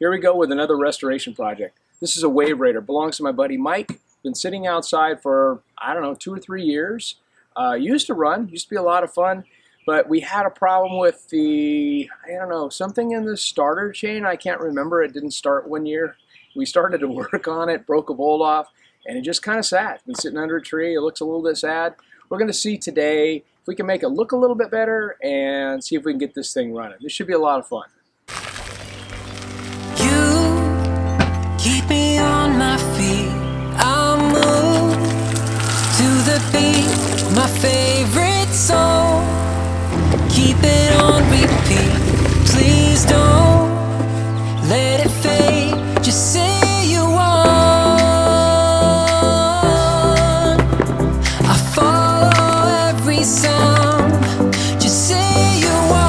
Here we go with another restoration project. This is a Wave Raider. Belongs to my buddy Mike. Been sitting outside for, I don't know, 2 or 3 years. Used to run, used to be a lot of fun, but we had a problem with the, I don't know, something in the starter chain. I can't remember. It didn't start one year. We started to work on it, broke a bolt off, and it just kind of sat. It's been sitting under a tree. It looks a little bit sad. We're going to see today if we can make it look a little bit better and see if we can get this thing running. This should be a lot of fun. Keep me on my feet, I'll move to the beat, my favorite song. Keep it on repeat, please don't let it fade, just say you want. I follow every sound, just say you want.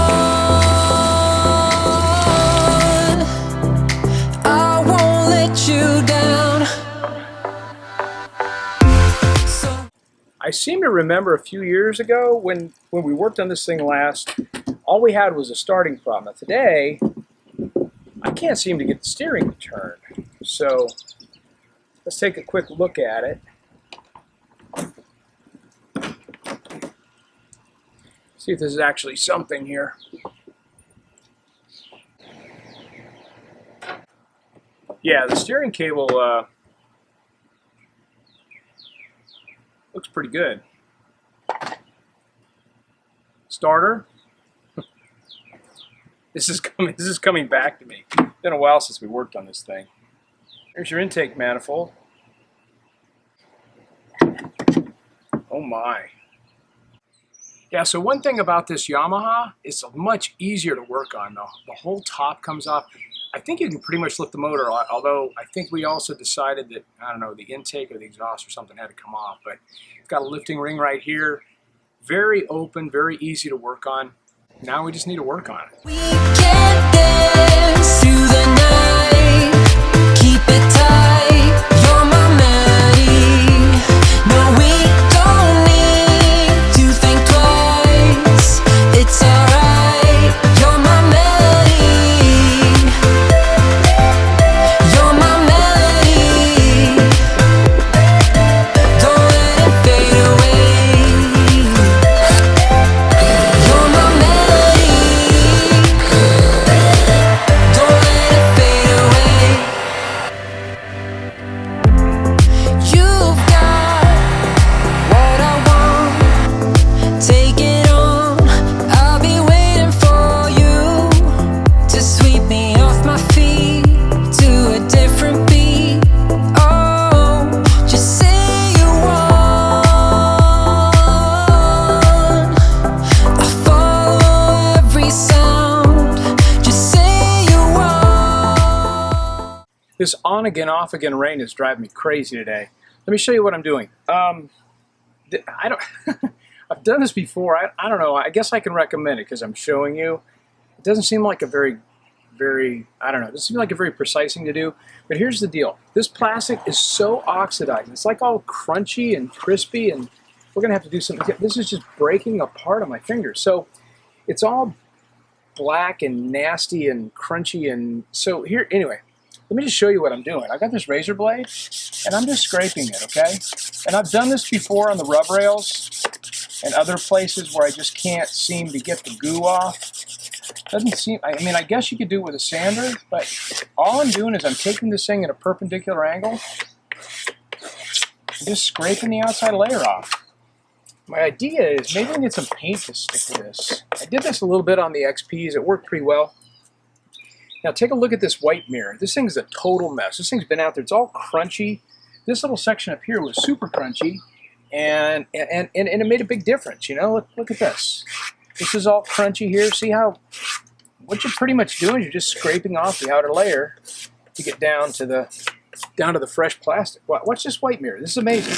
I seem to remember a few years ago when we worked on this thing last, all we had was a starting problem. Now today, I can't seem to get the steering to turn. So let's take a quick look at it. See if this is actually something here. Yeah, the steering cable looks pretty good. Starter. This is coming back to me. It's been a while since we worked on this thing. Here's your intake manifold. Oh my. Yeah, so one thing about this Yamaha, it's much easier to work on though. The whole top comes off. I think you can pretty much lift the motor, although I think we also decided that, I don't know, the intake or the exhaust or something had to come off. But it's got a lifting ring right here. Very open, very easy to work on. Now we just need to work on it. We can dance through the night, keep it tight, you're my melody. No, we don't need to think twice, it's alright, you're my melody. You're my melody, don't let it fade away. You're my melody, don't let it fade away. You've got what I want, take it on, I'll be waiting for you to sweep me off my feet to a different beat. Oh, just say you want. I follow every sound, just say you want. This on again, off again rain is driving me crazy today. Let me show you what I'm doing. I don't. I've done this before. I don't know. I guess I can recommend it because I'm showing you. It doesn't seem like a very, I don't know. It doesn't seem like a very precise thing to do. But here's the deal. This plastic is so oxidized. It's like all crunchy and crispy, and we're gonna have to do something. This is just breaking apart on my fingers. So it's all black and nasty and crunchy, and so here. Anyway, let me just show you what I'm doing. I got this razor blade, and I'm just scraping it. Okay, and I've done this before on the rub rails and other places where I just can't seem to get the goo off. Doesn't seem, I mean, I guess you could do it with a sander, but all I'm doing is I'm taking this thing at a perpendicular angle and just scraping the outside layer off. My idea is maybe I can get some paint to stick to this. I did this a little bit on the XPs. It worked pretty well. Now take a look at this white mirror. This thing's a total mess. This thing's been out there. It's all crunchy. This little section up here was super crunchy, and it made a big difference. You know, look at this. This is all crunchy here. See how what you're pretty much doing is you're just scraping off the outer layer to get down to the fresh plastic. Watch this white mirror. This is amazing.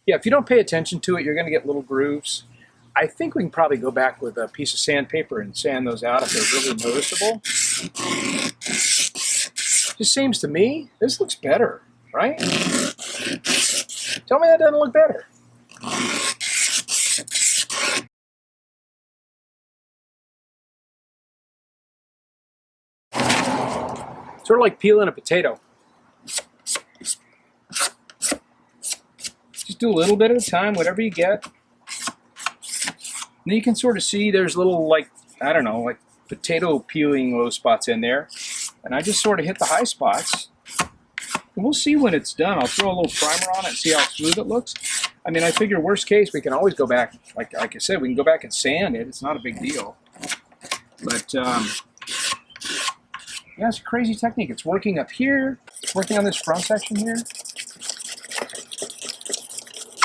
Yeah, if you don't pay attention to it, you're going to get little grooves. I think we can probably go back with a piece of sandpaper and sand those out if they're really noticeable. Just seems to me, this looks better, right? Tell me that doesn't look better. Sort of like peeling a potato. Just do a little bit at a time, whatever you get. And then you can sort of see there's little, like, I don't know, like potato peeling low spots in there. And I just sort of hit the high spots. And we'll see when it's done. I'll throw a little primer on it and see how smooth it looks. I mean, I figure worst case, we can always go back, like I said, we can go back and sand it. It's not a big deal. But, yeah, it's a crazy technique. It's working up here. It's working on this front section here.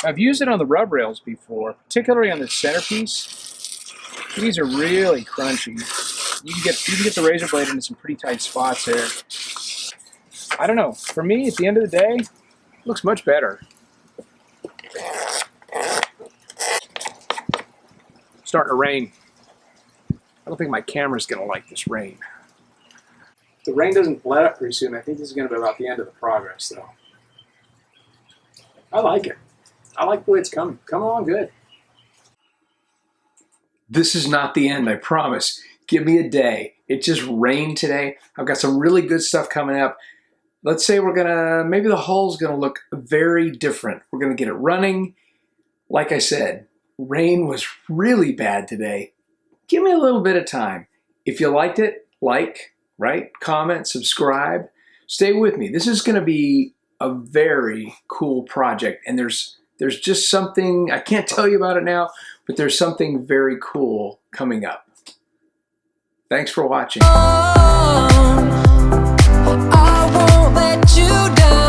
I've used it on the rub rails before, particularly on the centerpiece. These are really crunchy. You can get the razor blade into some pretty tight spots there. I don't know. For me, at the end of the day, it looks much better. Starting to rain. I don't think my camera's going to like this rain. If the rain doesn't let up pretty soon, I think this is going to be about the end of the progress, though. I like it. I like the way it's coming. Coming along good. This is not the end, I promise. Give me a day. It just rained today. I've got some really good stuff coming up. Let's say maybe the hull's gonna look very different. We're gonna get it running. Like I said, rain was really bad today. Give me a little bit of time. If you liked it, like, right? Comment, subscribe. Stay with me. This is gonna be a very cool project, and there's just something, I can't tell you about it now, but there's something very cool coming up. Thanks for watching. I won't let you down.